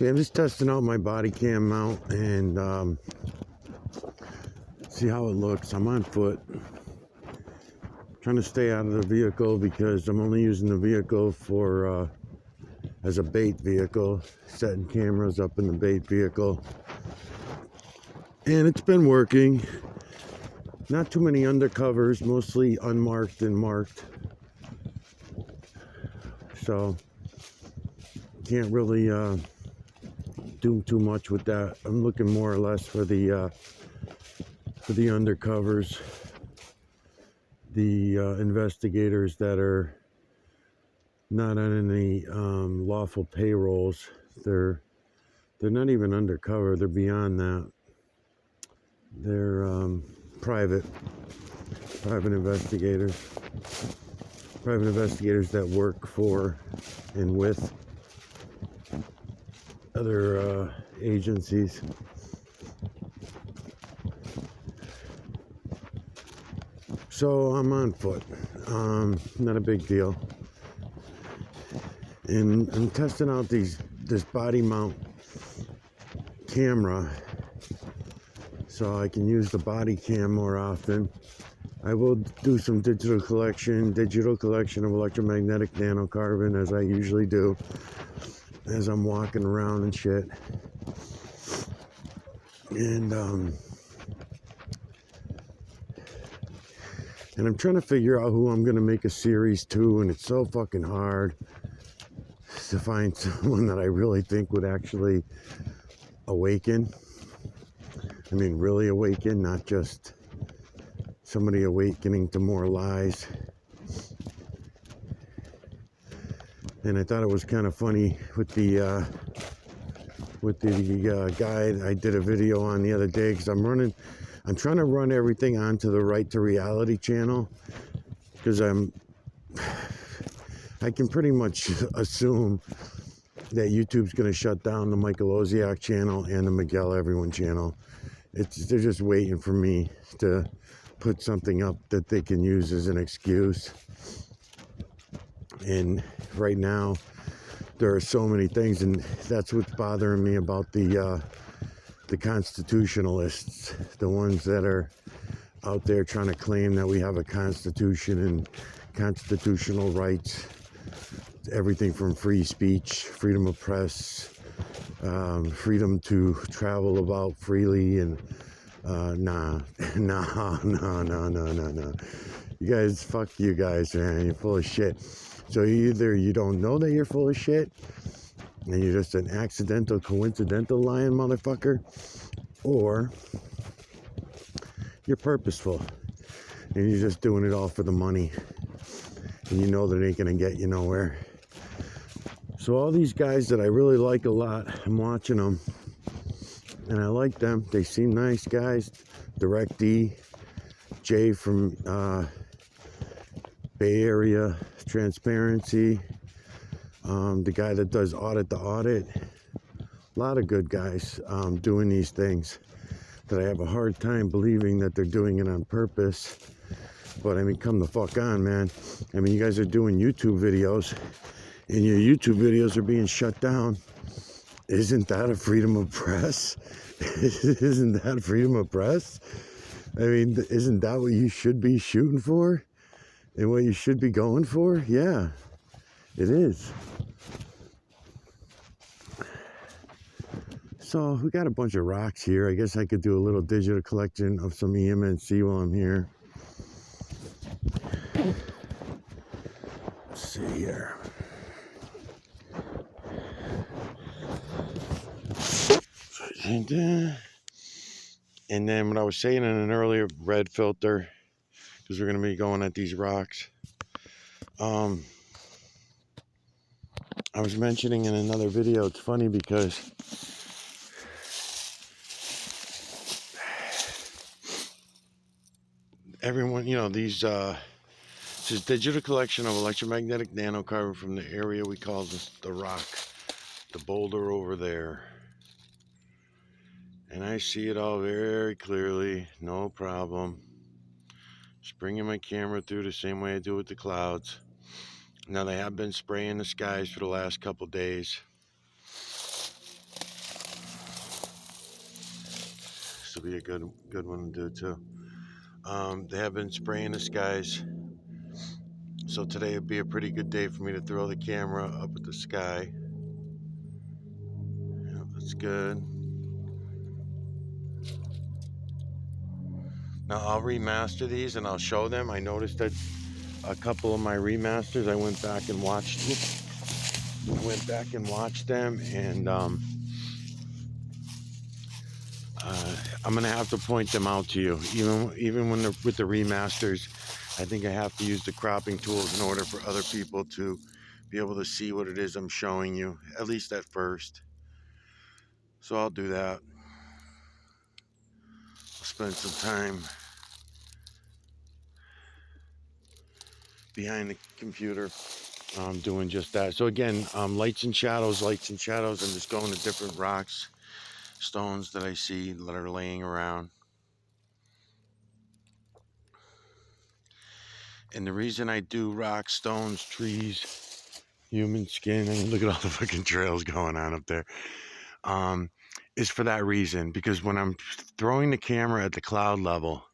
Okay, I'm just testing out my body cam mount and see how it looks. I'm on foot. Trying to stay out of the vehicle because I'm only using the vehicle for as a bait vehicle, setting cameras up in the bait vehicle. And it's been working. Not too many undercovers, mostly unmarked and marked. So can't really do too much with that. I'm looking more or less for the undercovers, the investigators that are not on any lawful payrolls. They're not even undercover. They're beyond that. They're private investigators. Private investigators that work for and with other agencies. So I'm on foot. Not a big deal. And I'm testing out this body mount camera so I can use the body cam more often. I will do some digital collection of electromagnetic nanocarbon, as I usually do as I'm walking around and shit. And I'm trying to figure out who I'm going to make a series to, and it's so fucking hard to find someone that I really think would actually awaken. I mean, really awaken, not just somebody awakening to more lies. And I thought it was kind of funny with the guy I did a video on the other day, because I'm trying to run everything onto the Right to Reality channel, because I can pretty much assume that YouTube's going to shut down the Michael Oziak channel and the Miguel Everyone channel. They're just waiting for me to put something up that they can use as an excuse. And right now, there are so many things, and that's what's bothering me about the constitutionalists, the ones that are out there trying to claim that we have a constitution and constitutional rights, everything from free speech, freedom of press, freedom to travel about freely, and no. You guys, fuck you guys, man. You're full of shit. So either you don't know that you're full of shit, and you're just an accidental, coincidental lying motherfucker, or you're purposeful, and you're just doing it all for the money, and you know that it ain't gonna get you nowhere. So all these guys that I really like a lot, I'm watching them, and I like them. They seem nice guys. Direct D, Jay from Bay Area Transparency, the guy that does Audit the Audit. A lot of good guys doing these things that I have a hard time believing that they're doing it on purpose. But I mean, come the fuck on, man. I mean, you guys are doing YouTube videos, and your YouTube videos are being shut down. Isn't that a freedom of press? Isn't that freedom of press? I mean, isn't that what you should be shooting for? And what you should be going for? Yeah, it is. So we got a bunch of rocks here. I guess I could do a little digital collection of some EMNC while I'm here. Let's see here. And then what I was saying in an earlier red filter, because we're going to be going at these rocks. I was mentioning in another video, it's funny because everyone, you know, this is digital collection of electromagnetic nanocarbon from the area we call the rock, the boulder over there. And I see it all very clearly, no problem. Just bringing my camera through the same way I do with the clouds. Now they have been spraying the skies for the last couple days. would be a good one to do too. They have been spraying the skies, so today would be a pretty good day for me to throw the camera up at the sky. Yeah, that's good. Now I'll remaster these and I'll show them. I noticed that a couple of my remasters, I went back and watched. Them, and I'm gonna have to point them out to you. Even when they're with the remasters, I think I have to use the cropping tools in order for other people to be able to see what it is I'm showing you, at least at first. So I'll do that. I'll spend some time behind the computer doing just that. So again, lights and shadows. I'm just going to different rocks, stones that I see that are laying around. And the reason I do rocks, stones, trees, human skin, I mean, look at all the fucking trails going on up there, is for that reason. Because when I'm throwing the camera at the cloud level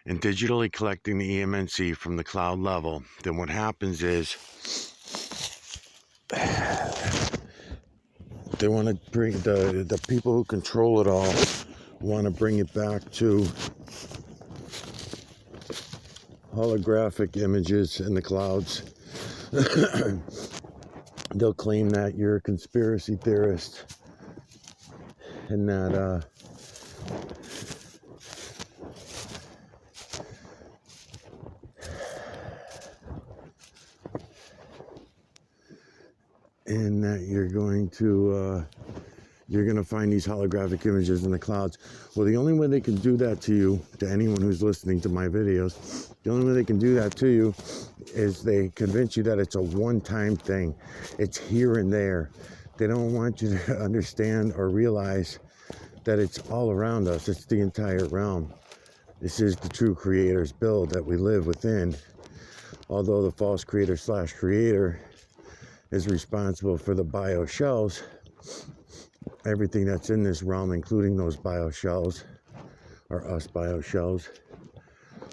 and digitally collecting the EMNC from the cloud level, then what happens is they want to bring the people who control it all want to bring it back to holographic images in the clouds. They'll claim that you're a conspiracy theorist and that you're going to find these holographic images in the clouds. Well, the only way they can do that to you, to anyone who's listening to my videos, the only way they can do that to you is they convince you that it's a one-time thing. It's here and there. They don't want you to understand or realize that it's all around us. It's the entire realm. This is the true creator's build that we live within. Although the false creator/creator is responsible for the bioshells, everything that's in this realm, including those bioshells, or us bioshells,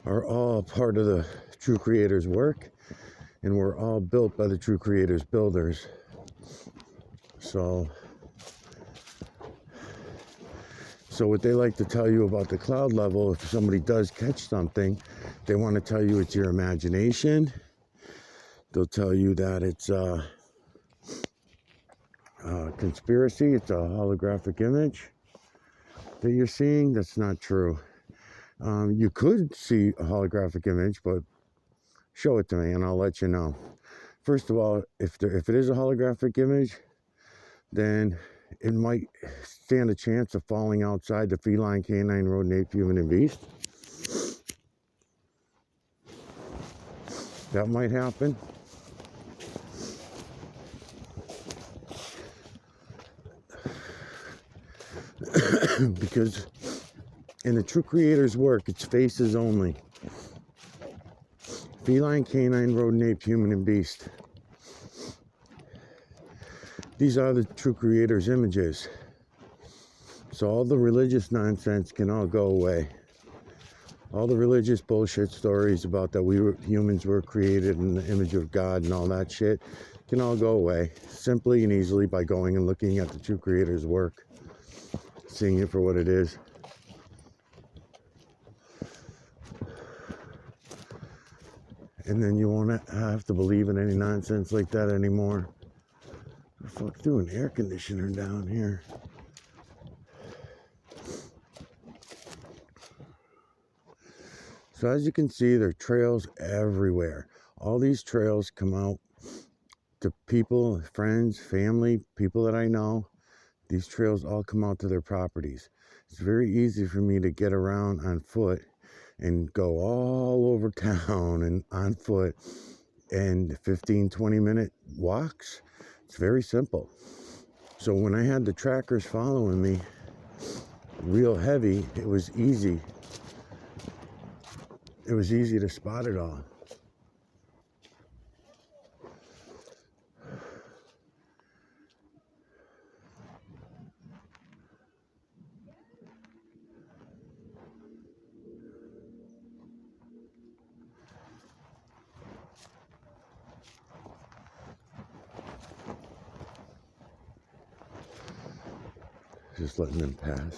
are all part of the true creator's work, and we're all built by the true creator's builders. So what they like to tell you about the cloud level, if somebody does catch something, they want to tell you it's your imagination. They'll tell you that it's conspiracy, it's a holographic image that you're seeing. That's not true. You could see a holographic image, but show it to me and I'll let you know. First of all, if it is a holographic image, then it might stand a chance of falling outside the feline, canine, rodent, ape, human, and beast. That might happen. Because in the true creator's work, it's faces only. Feline, canine, rodent, ape, human, and beast. These are the true creator's images. So all the religious nonsense can all go away. All the religious bullshit stories about that humans were created in the image of God and all that shit can all go away simply and easily by going and looking at the true creator's work, seeing it for what it is. And then you won't have to believe in any nonsense like that anymore. What the fuck, doing air conditioner down here? So as you can see, there are trails everywhere. All these trails come out to people, friends, family, people that I know. These trails all come out to their properties. It's very easy for me to get around on foot and go all over town and on foot, and 15-20 minute walks. It's very simple. So when I had the trackers following me real heavy, it was easy. It was easy to spot it all. Just letting them pass.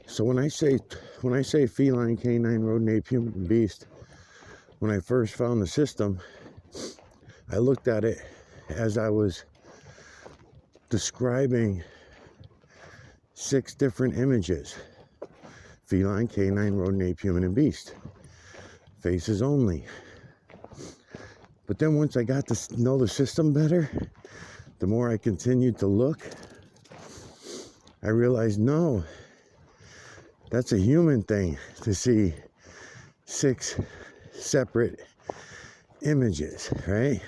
So when I say feline, canine, rodent, ape, human, and beast, when I first found the system, I looked at it as I was describing 6 different images: feline, canine, rodent, ape, human, and beast. Faces only. But then once I got to know the system better, the more I continued to look, I realized, no, that's a human thing to see 6 separate images, right?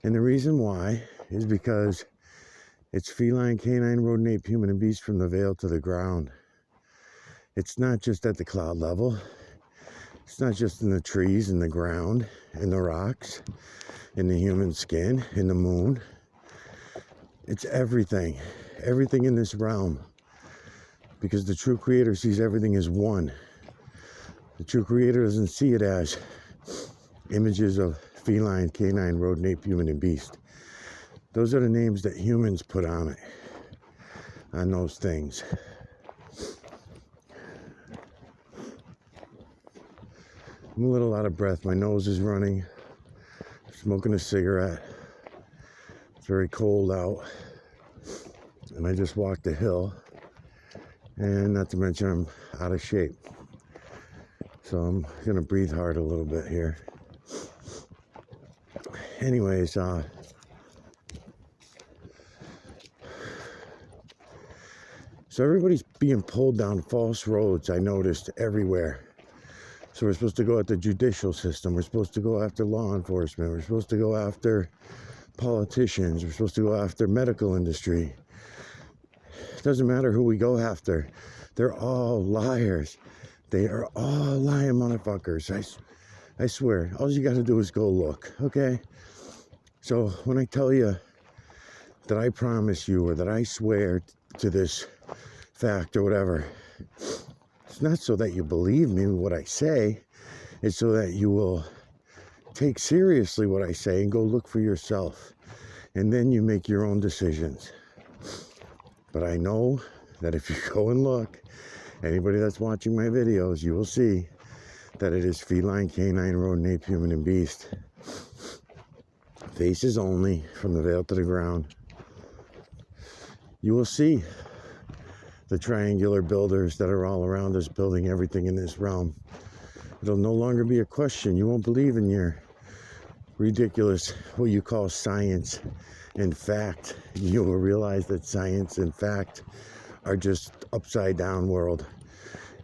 And the reason why is because it's feline, canine, rodent, ape, human, and beast from the veil to the ground. It's not just at the cloud level. It's not just in the trees and the ground and the rocks, in the human skin, in the moon. It's everything. Everything in this realm. Because the true creator sees everything as one. The true creator doesn't see it as images of feline, canine, rodent, ape, human, and beast. Those are the names that humans put on it, on those things. I'm a little out of breath. My nose is running. I'm smoking a cigarette. It's very cold out. And I just walked a hill. And not to mention I'm out of shape. So I'm going to breathe hard a little bit here. Anyways, so everybody's being pulled down false roads, I noticed, everywhere. So we're supposed to go at the judicial system. We're supposed to go after law enforcement. We're supposed to go after politicians. We're supposed to go after medical industry. It doesn't matter who we go after. They're all liars. They are all lying motherfuckers. I swear. All you got to do is go look, okay? So when I tell you that I promise you or that I swear to this fact or whatever, it's not so that you believe me what I say. It's so that you will take seriously what I say and go look for yourself. And then you make your own decisions. But I know that if you go and look, anybody that's watching my videos, you will see that it is feline, canine, rodent, ape, human, and beast. Faces only, from the veil to the ground. You will see the triangular builders that are all around us building everything in this realm. It'll no longer be a question. You won't believe in your ridiculous, what you call science and fact. You will realize that science and fact are just upside down world.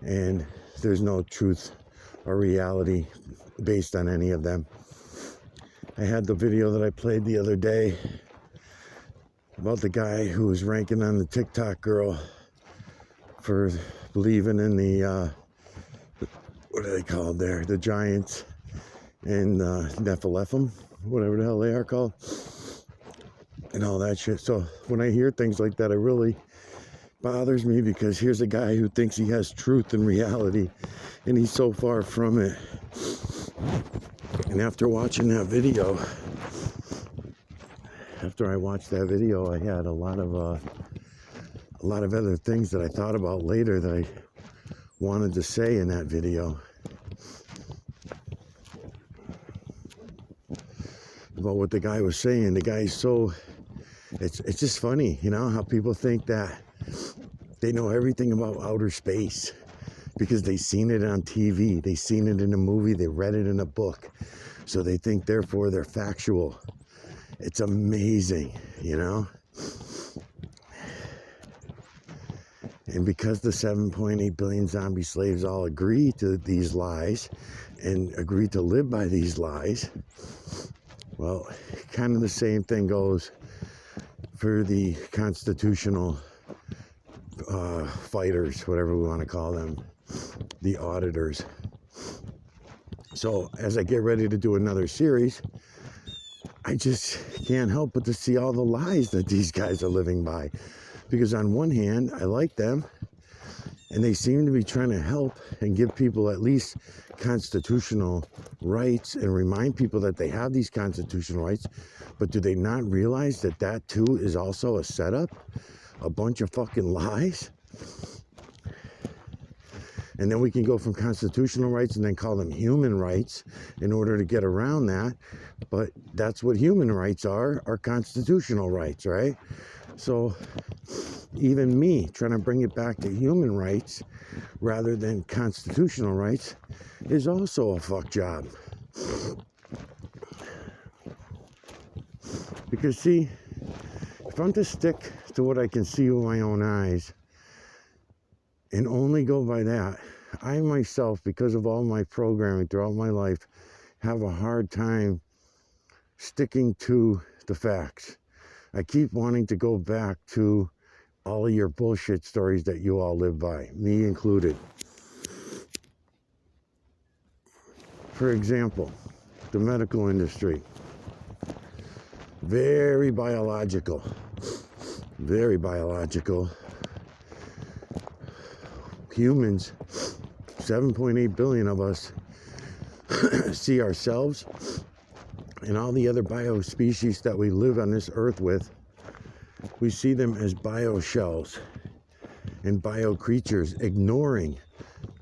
And there's no truth or reality based on any of them. I had the video that I played the other day about the guy who was ranking on the TikTok girl for believing in the, what are they called there? The giants and Nephilim, whatever the hell they are called, and all that shit. So when I hear things like that, it really bothers me, because here's a guy who thinks he has truth and reality, and he's so far from it. And after watching that video, after I watched that video, I had a lot of other things that I thought about later that I wanted to say in that video about what the guy was saying. The guy's so, it's just funny, you know, how people think that they know everything about outer space because they've seen it on TV, they've seen it in a movie, they read it in a book, so they think therefore they're factual. It's amazing, you know. And because the 7.8 billion zombie slaves all agree to these lies and agree to live by these lies, well, kind of the same thing goes for the constitutional fighters, whatever we want to call them, the auditors. So as I get ready to do another series, I just can't help but to see all the lies that these guys are living by. Because on one hand, I like them, and they seem to be trying to help and give people at least constitutional rights and remind people that they have these constitutional rights. But do they not realize that that too is also a setup? A bunch of fucking lies? And then we can go from constitutional rights and then call them human rights in order to get around that. But that's what human rights are constitutional rights, right? So even me trying to bring it back to human rights rather than constitutional rights is also a fuck job. Because see, if I'm to stick to what I can see with my own eyes and only go by that, I myself, because of all my programming throughout my life, have a hard time sticking to the facts. I keep wanting to go back to all of your bullshit stories that you all live by, me included. For example, the medical industry. Very biological. Very biological. Humans, 7.8 billion of us, see ourselves and all the other biospecies that we live on this earth with, we see them as bioshells and bio creatures,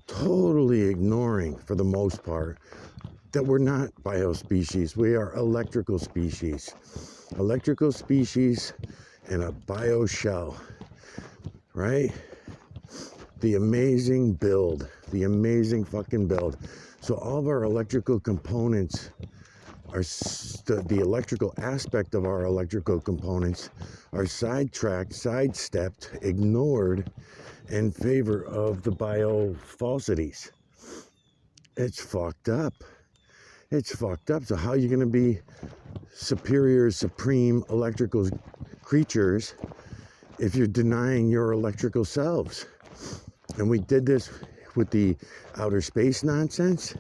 totally ignoring for the most part, that we're not biospecies. We are electrical species. Electrical species and a bioshell, right? The amazing build, the amazing fucking build. So all of our electrical components are, the electrical aspect of our electrical components are sidetracked, sidestepped, ignored in favor of the bio falsities. It's fucked up. It's fucked up. So how are you going to be superior, supreme electrical creatures if you're denying your electrical selves? And we did this with the outer space nonsense.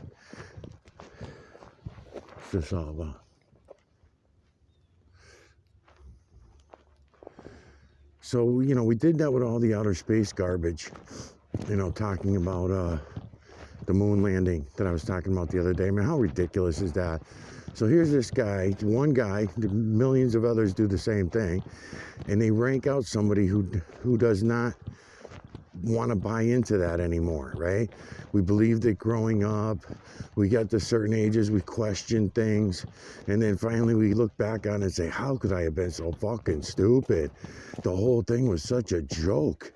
What's this all about? So, we did that with all the outer space garbage, talking about the moon landing that I was talking about the other day. I mean, how ridiculous is that? So here's this guy, one guy, millions of others do the same thing, and they rank out somebody who does not want to buy into that anymore, right? We believed it growing up. We got to certain ages, we questioned things, and then finally we look back on it and say, how could I have been so fucking stupid? The whole thing was such a joke.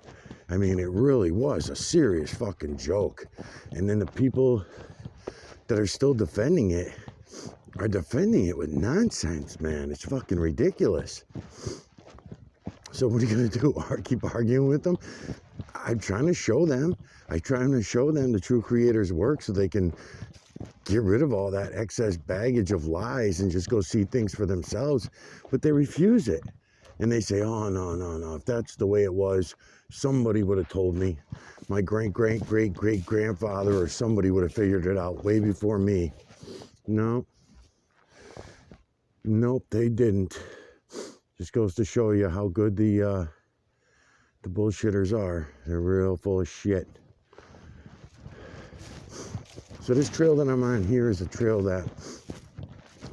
I mean, it really was a serious fucking joke. And then the people that are still defending it are defending it with nonsense, man. It's fucking ridiculous. So what are you going to do? Keep arguing with them? I'm trying to show them the true creator's work so they can get rid of all that excess baggage of lies and just go see things for themselves. But they refuse it. And they say, oh, no. If that's the way it was, somebody would have told me. My great-great-great-great-grandfather or somebody would have figured it out way before me. No. Nope, they didn't. Just goes to show you how good the bullshitters are. They're real full of shit. So this trail that I'm on here is a trail that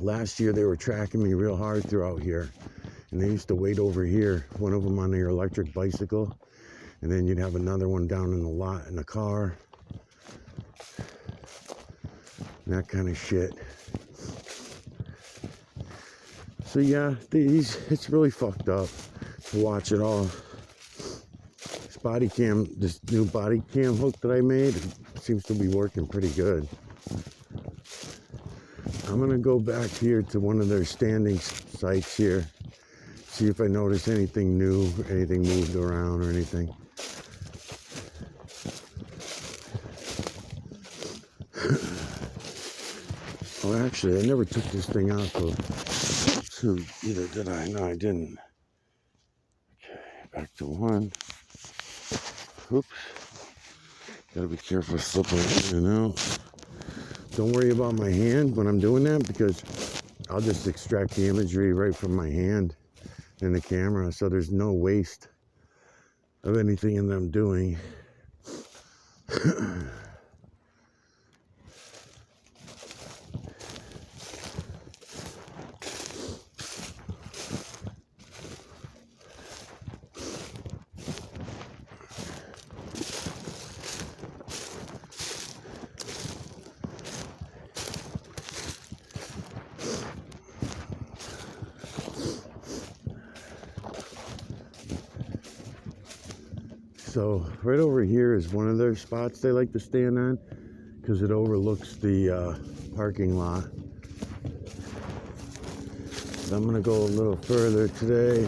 last year they were tracking me real hard throughout here. And they used to wait over here, one of them on their electric bicycle. And then you'd have another one down in the lot in the car. And that kind of shit. So yeah, it's really fucked up to watch it all. This new body cam hook that I made, it seems to be working pretty good. I'm gonna go back here to one of their standing sites here, see if I notice anything new, anything moved around or anything. Oh, actually, I never took this thing off of either, did I? No, I didn't. Okay, back to one. Oops. Gotta be careful slipping in and out. Don't worry about my hand when I'm doing that, because I'll just extract the imagery right from my hand in the camera, so there's no waste of anything in them doing. So right over here is one of their spots they like to stand on, because it overlooks the parking lot. So I'm gonna go a little further today,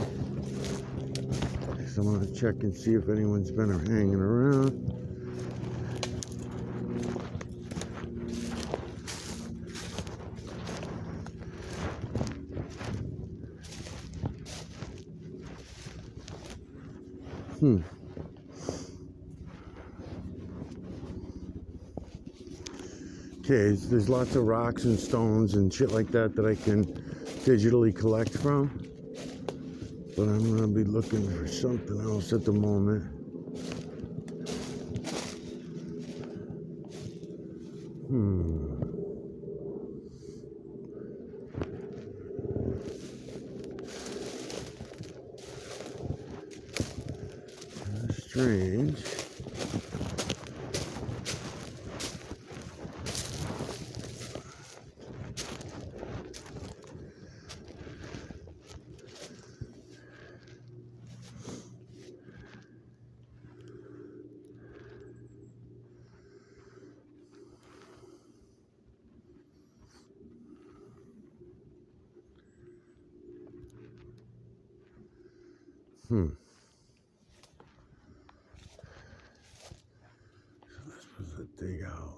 so I'm gonna check and see if anyone's been hanging around. Okay, there's lots of rocks and stones and shit like that that I can digitally collect from, but I'm gonna be looking for something else at the moment. Strange. Dig out.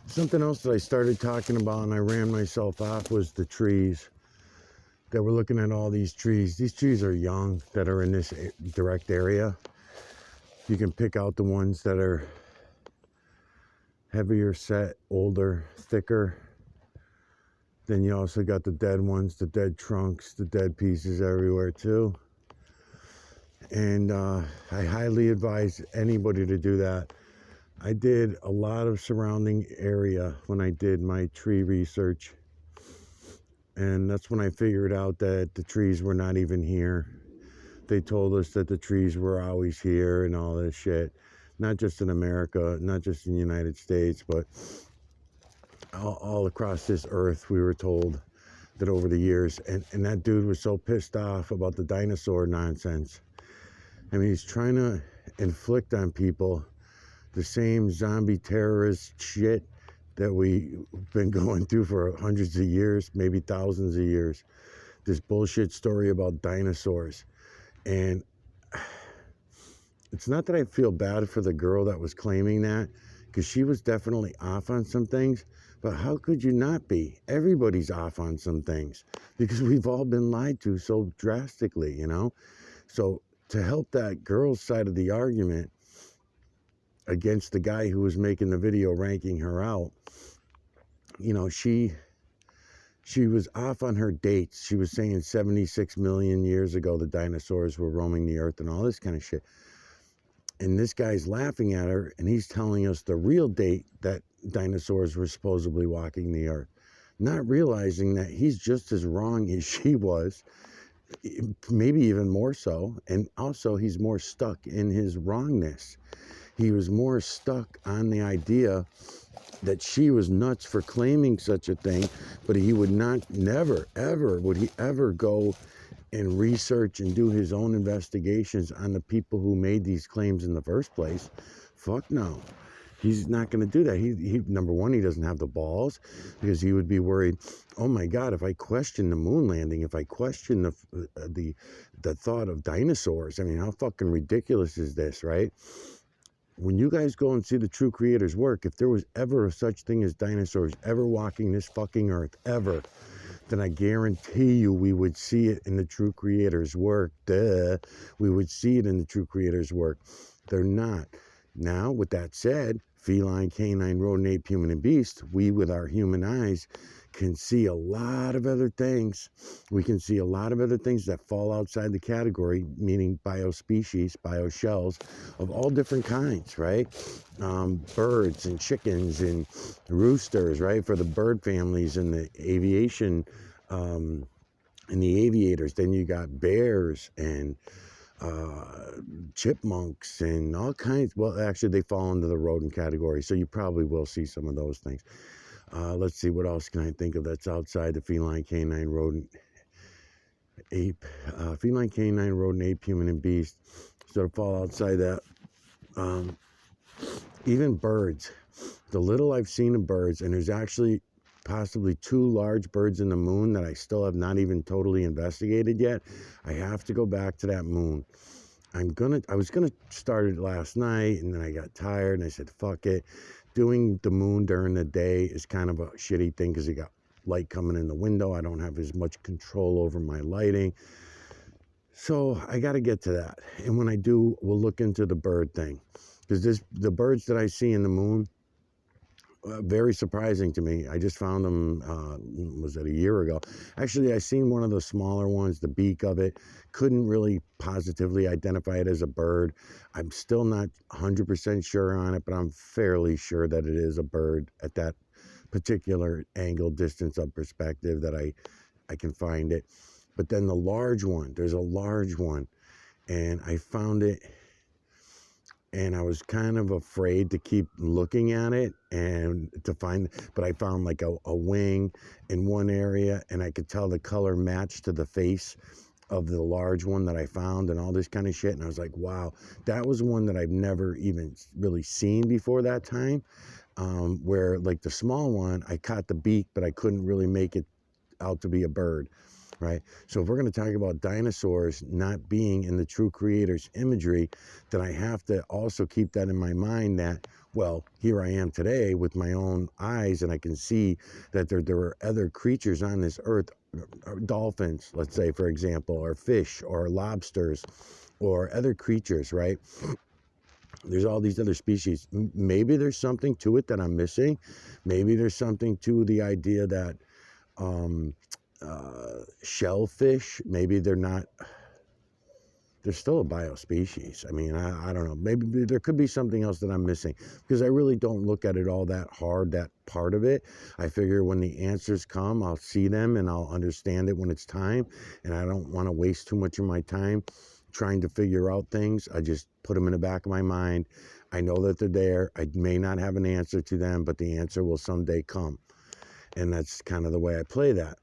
Something else that I started talking about and I ran myself off was the trees. That we're looking at all these trees. These trees are young that are in this direct area. You can pick out the ones that are heavier set, older, thicker. Then you also got the dead ones, the dead trunks, the dead pieces everywhere too. And I highly advise anybody to do that. I did a lot of surrounding area when I did my tree research. And that's when I figured out that the trees were not even here. They told us that the trees were always here and all this shit. Not just in America, not just in the United States, but all across this earth we were told that over the years. And that dude was so pissed off about the dinosaur nonsense. I mean, he's trying to inflict on people the same zombie terrorist shit that we've been going through for hundreds of years, maybe thousands of years. This bullshit story about dinosaurs. And it's not that I feel bad for the girl that was claiming that, because she was definitely off on some things, but how could you not be? Everybody's off on some things, because we've all been lied to so drastically, you know? So to help that girl's side of the argument against the guy who was making the video ranking her out, you know, she was off on her dates. She was saying 76 million years ago the dinosaurs were roaming the earth and all this kind of shit. And this guy's laughing at her, and he's telling us the real date that dinosaurs were supposedly walking the earth, not realizing that he's just as wrong as she was, maybe even more so. And also he's more stuck in his wrongness. He was more stuck on the idea that she was nuts for claiming such a thing, but he would never, ever, would he ever go and research and do his own investigations on the people who made these claims in the first place. Fuck no. He's not going to do that. He number one, he doesn't have the balls, because he would be worried, oh my God, if I question the moon landing, if I question the thought of dinosaurs, I mean, how fucking ridiculous is this, right? When you guys go and see the true creator's work, if there was ever such thing as dinosaurs ever walking this fucking earth, ever, then I guarantee you we would see it in the true creator's work. Duh. We would see it in the true creator's work. They're not. Now, with that said, feline, canine, rodent, ape, human, and beast, we with our human eyes can see a lot of other things. We can see a lot of other things that fall outside the category, meaning biospecies, bioshells of all different kinds, right? Birds and chickens and roosters, right? For the bird families and the aviation and the aviators. Then you got bears and chipmunks and all kinds. Well, actually, they fall into the rodent category, so you probably will see some of those things. Let's see, what else can I think of that's outside the feline, canine, rodent, ape, feline, canine, rodent, ape, human, and beast. So to fall outside that, even birds. The little I've seen of birds, and there's actually possibly 2 large birds in the moon that I still have not even totally investigated yet. I have to go back to that moon. I was gonna start it last night, and then I got tired, and I said, fuck it. Doing the moon during the day is kind of a shitty thing because you got light coming in the window. I don't have as much control over my lighting. So I got to get to that. And when I do, we'll look into the bird thing. Because the birds that I see in the moon, very surprising to me. I just found them, was it a year ago? Actually, I seen one of the smaller ones, the beak of it. Couldn't really positively identify it as a bird. I'm still not 100% sure on it, but I'm fairly sure that it is a bird at that particular angle, distance of perspective that I can find it. But then the large one, there's a large one, and I found it, and I was kind of afraid to keep looking at it and to find, but I found like a wing in one area, and I could tell the color matched to the face of the large one that I found and all this kind of shit. And I was like, wow, that was one that I've never even really seen before that time. Where like the small one, I caught the beak, but I couldn't really make it out to be a bird. Right? So if we're going to talk about dinosaurs not being in the true creator's imagery, then I have to also keep that in my mind that, well, here I am today with my own eyes, and I can see that there are other creatures on this earth, dolphins, let's say, for example, or fish, or lobsters, or other creatures, right? There's all these other species. Maybe there's something to it that I'm missing. Maybe there's something to the idea that shellfish, maybe they're still a biospecies. I mean, I don't know. Maybe there could be something else that I'm missing, because I really don't look at it all that hard, that part of it. I figure when the answers come, I'll see them and I'll understand it when it's time. And I don't want to waste too much of my time trying to figure out things. I just put them in the back of my mind. I know that they're there. I may not have an answer to them, but the answer will someday come. And that's kind of the way I play that.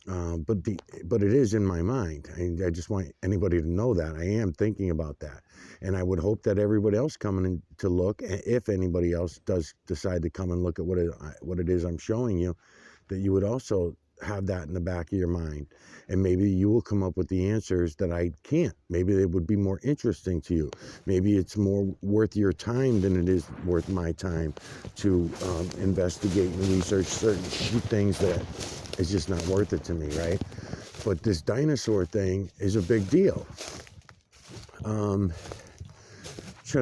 But it is in my mind. I just want anybody to know that I am thinking about that, and I would hope that everybody else coming in to look, if anybody else does decide to come and look at what it is I'm showing you, that you would also have that in the back of your mind, and maybe you will come up with the answers that I can't. Maybe they would be more interesting to you. Maybe it's more worth your time than it is worth my time to investigate and research certain things that it's just not worth it to me, right? But this dinosaur thing is a big deal. Trying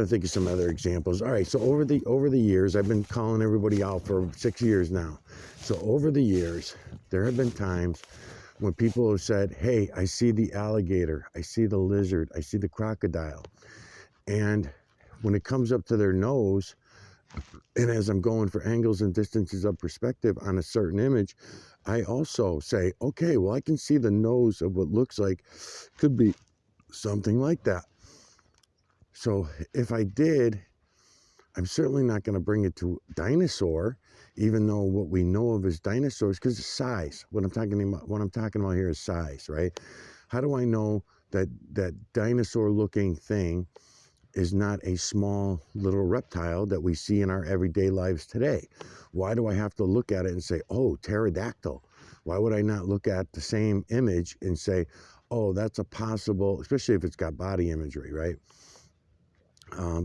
to think of some other examples. All right, so over the years, I've been calling everybody out for 6 years now. So over the years, there have been times when people have said, hey, I see the alligator, I see the lizard, I see the crocodile. And when it comes up to their nose, and as I'm going for angles and distances of perspective on a certain image, I also say, okay, well, I can see the nose of what looks like could be something like that. So if I did, I'm certainly not going to bring it to dinosaur, even though what we know of as dinosaurs, because it's size. What I'm talking about here is size, right? How do I know that that dinosaur-looking thing is not a small little reptile that we see in our everyday lives today? Why do I have to look at it and say, oh, pterodactyl? Why would I not look at the same image and say, oh, that's a possible, especially if it's got body imagery, right?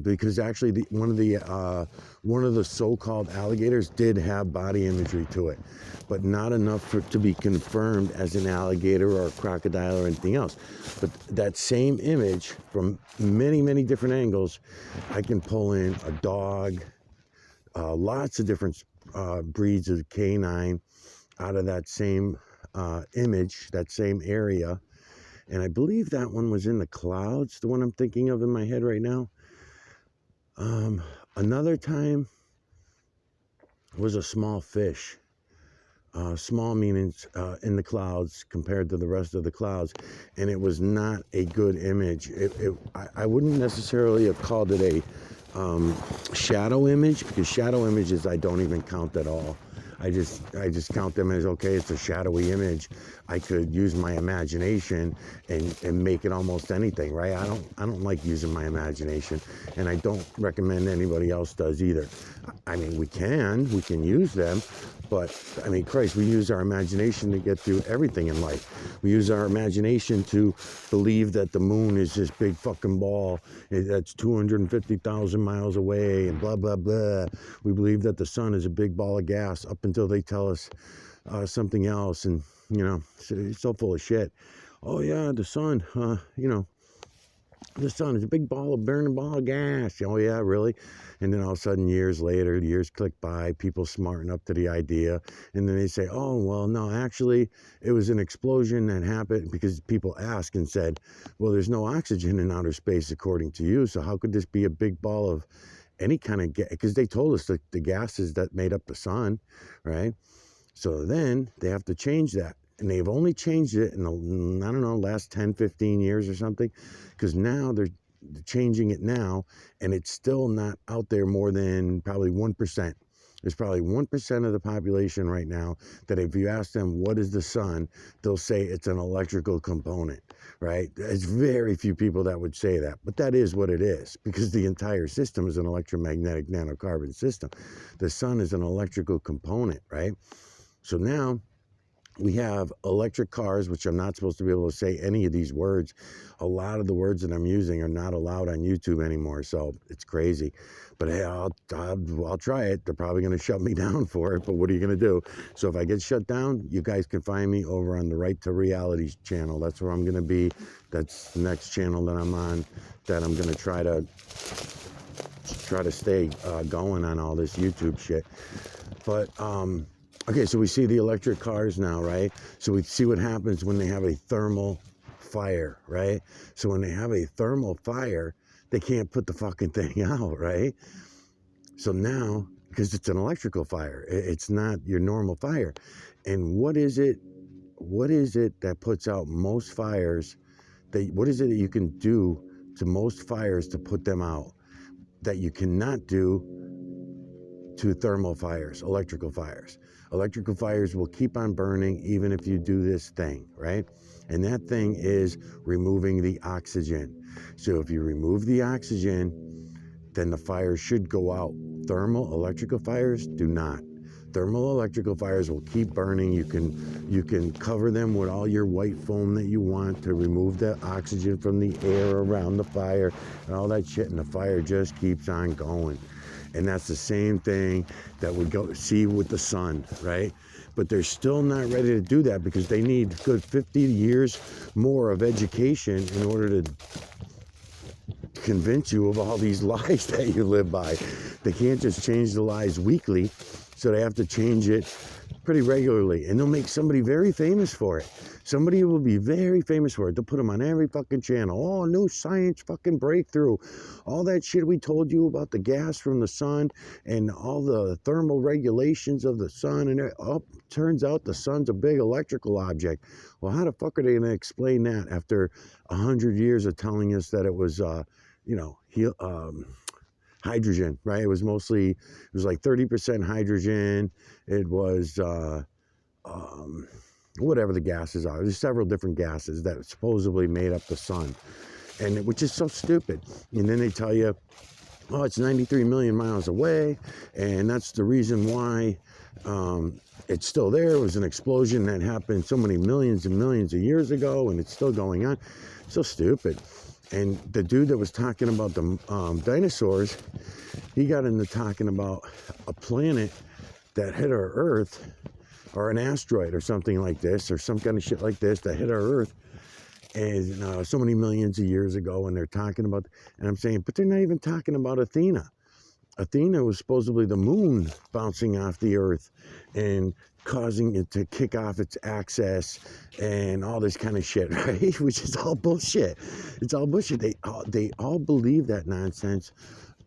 because actually one of the so-called alligators did have body imagery to it, but not enough for it to be confirmed as an alligator or a crocodile or anything else. But that same image from many, many different angles, I can pull in a dog, lots of different breeds of canine out of that same image, that same area. And I believe that one was in the clouds, the one I'm thinking of in my head right now. Another time was a small fish. Small meaning in the clouds compared to the rest of the clouds, and it was not a good image. I wouldn't necessarily have called it a shadow image, because shadow images I don't even count at all. I just count them as, okay, it's a shadowy image. I could use my imagination and make it almost anything, right? I don't like using my imagination, and I don't recommend anybody else does either. I mean, we can use them, but I mean, Christ, we use our imagination to get through everything in life. We use our imagination to believe that the moon is this big fucking ball that's 250,000 miles away and blah, blah, blah. We believe that the sun is a big ball of gas up until they tell us something else. And, you know, it's so full of shit. Oh, yeah, the sun, you know, the sun is a big burning ball of gas. Oh, yeah, really? And then all of a sudden, years later, years click by, people smarten up to the idea. And then they say, oh, well, no, actually, it was an explosion that happened because people asked and said, well, there's no oxygen in outer space, according to you. So how could this be a big ball of any kind of gas? Because they told us the gases that made up the sun, right? So then they have to change that. And they've only changed it in the, I don't know, last 10, 15 years or something, because now they're changing it now, and it's still not out there more than probably 1%. There's probably 1% of the population right now that if you ask them, what is the sun, they'll say it's an electrical component, right? There's very few people that would say that, but that is what it is, because the entire system is an electromagnetic nanocarbon system. The sun is an electrical component, right? So now we have electric cars, which I'm not supposed to be able to say any of these words. A lot of the words that I'm using are not allowed on YouTube anymore, so it's crazy. But hey, I'll try it. They're probably going to shut me down for it, but what are you going to do? So if I get shut down, you guys can find me over on the Right to Reality channel. That's where I'm going to be. That's the next channel that I'm on, that I'm going to try to stay going on all this YouTube shit. But okay, so we see the electric cars now, right? So we see what happens when they have a thermal fire, right? So when they have a thermal fire, they can't put the fucking thing out, right? So now, because it's an electrical fire, it's not your normal fire. And what is it that puts out most fires? What is it that you can do to most fires to put them out that you cannot do to thermal fires, electrical fires? Electrical fires will keep on burning even if you do this thing, right? And that thing is removing the oxygen. So if you remove the oxygen, then the fire should go out. Thermal electrical fires do not. Thermal electrical fires will keep burning. You can cover them with all your white foam that you want to remove the oxygen from the air around the fire and all that shit, and the fire just keeps on going. And that's the same thing that we go see with the sun, right? But they're still not ready to do that, because they need a good 50 years more of education in order to convince you of all these lies that you live by. They can't just change the lies weekly, so they have to change it pretty regularly. And they'll make somebody very famous for it. Somebody will be very famous for it. They'll put them on every fucking channel. Oh, new science fucking breakthrough. All that shit we told you about the gas from the sun and all the thermal regulations of the sun. And turns out the sun's a big electrical object. Well, how the fuck are they going to explain that after 100 years of telling us that it was, hydrogen, right? It was like 30% hydrogen. It was, whatever the gases are. There's several different gases that supposedly made up the sun, and which is so stupid. And then they tell you, oh, it's 93 million miles away, and that's the reason why it's still there. It was an explosion that happened so many millions and millions of years ago, and it's still going on. So stupid. And the dude that was talking about the dinosaurs, he got into talking about a planet that hit our Earth, or an asteroid or something like this, or some kind of shit like this that hit our Earth, and so many millions of years ago. And they're talking about, and I'm saying, but they're not even talking about Athena. Athena was supposedly the moon bouncing off the Earth and causing it to kick off its axis and all this kind of shit, right? Which is all bullshit. It's all bullshit. They all believe that nonsense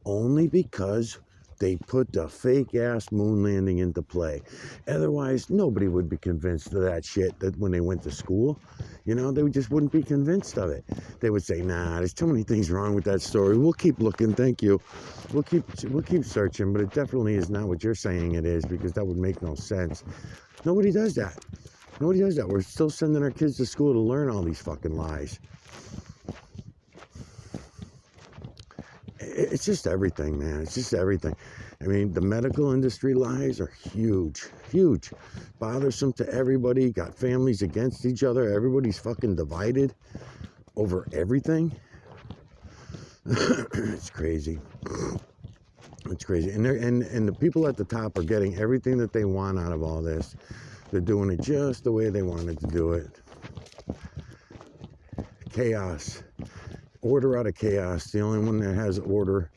only because they put the fake ass moon landing into play. Otherwise, nobody would be convinced of that shit that when they went to school. You know, they just wouldn't be convinced of it. They would say, nah, there's too many things wrong with that story. We'll keep looking, thank you. We'll keep searching, but it definitely is not what you're saying it is, because that would make no sense. Nobody does that. Nobody does that. We're still sending our kids to school to learn all these fucking lies. It's just everything, man. It's just everything. I mean, the medical industry lies are huge, huge. Bothersome to everybody. Got families against each other. Everybody's fucking divided over everything. It's crazy. It's crazy. And the people at the top are getting everything that they want out of all this. They're doing it just the way they wanted to do it. Chaos. Order out of chaos. The only one that has order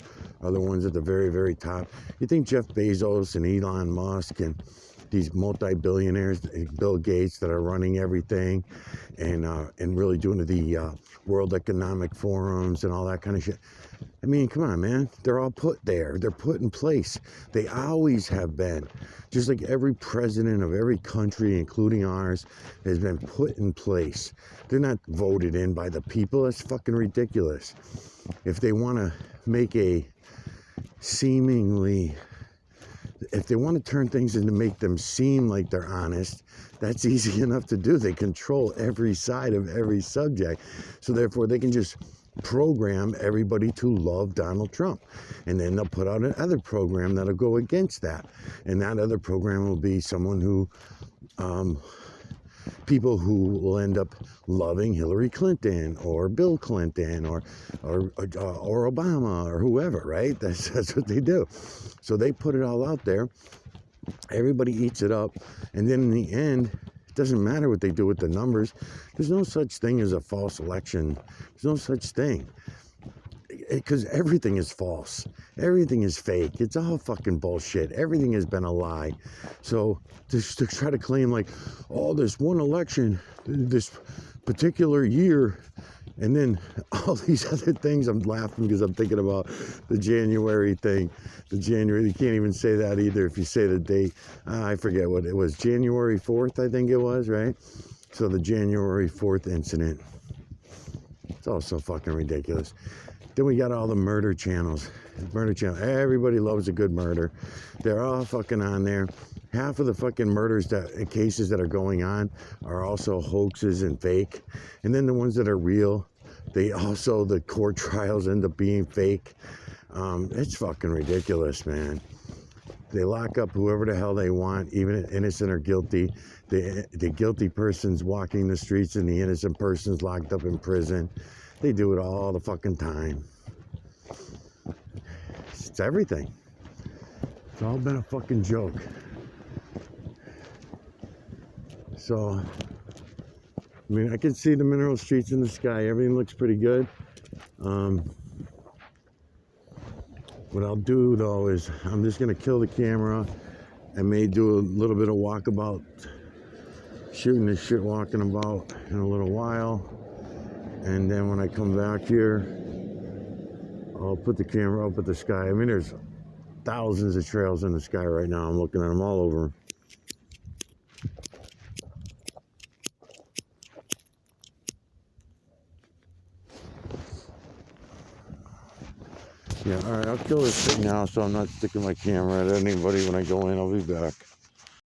are the ones at the very, very top. You think Jeff Bezos and Elon Musk and these multi-billionaires, Bill Gates, that are running everything and really doing the World Economic Forums and all that kind of shit? I mean, come on, man. They're all put there. They're put in place. They always have been. Just like every president of every country, including ours, has been put in place. They're not voted in by the people. That's fucking ridiculous. If they want to make a seemingly, if they want to turn things into make them seem like they're honest, that's easy enough to do. They control every side of every subject. So therefore, they can just program everybody to love Donald Trump. And then they'll put out another program that'll go against that. And that other program will be someone who, people who will end up loving Hillary Clinton or Bill Clinton or Obama or whoever, right? That's what they do. So they put it all out there. Everybody eats it up. And then in the end, it doesn't matter what they do with the numbers. There's no such thing as a false election. There's no such thing. Because everything is false. Everything is fake. It's all fucking bullshit. Everything has been a lie. So to try to claim like, oh, this one election, this particular year, and then all these other things, I'm laughing because I'm thinking about the January thing. The January, you can't even say that either if you say the date. I forget what it was. January 4th, I think it was, right? So the January 4th incident. It's all so fucking ridiculous. Then we got all the murder channels. Murder channel. Everybody loves a good murder. They're all fucking on there. Half of the fucking cases that are going on are also hoaxes and fake. And then the ones that are real, the court trials end up being fake. It's fucking ridiculous, man. They lock up whoever the hell they want, even innocent or guilty. The guilty person's walking the streets and the innocent person's locked up in prison. They do it all the fucking time. It's everything. It's all been a fucking joke. So, I mean, I can see the mineral streets in the sky. Everything looks pretty good. What I'll do, though, is I'm just going to kill the camera. I may do a little bit of walkabout, shooting this shit, walking about in a little while. And then when I come back here, I'll put the camera up at the sky. I mean, there's thousands of trails in the sky right now. I'm looking at them all over. Yeah, all right, I'll kill this thing now so I'm not sticking my camera at anybody when I go in. I'll be back.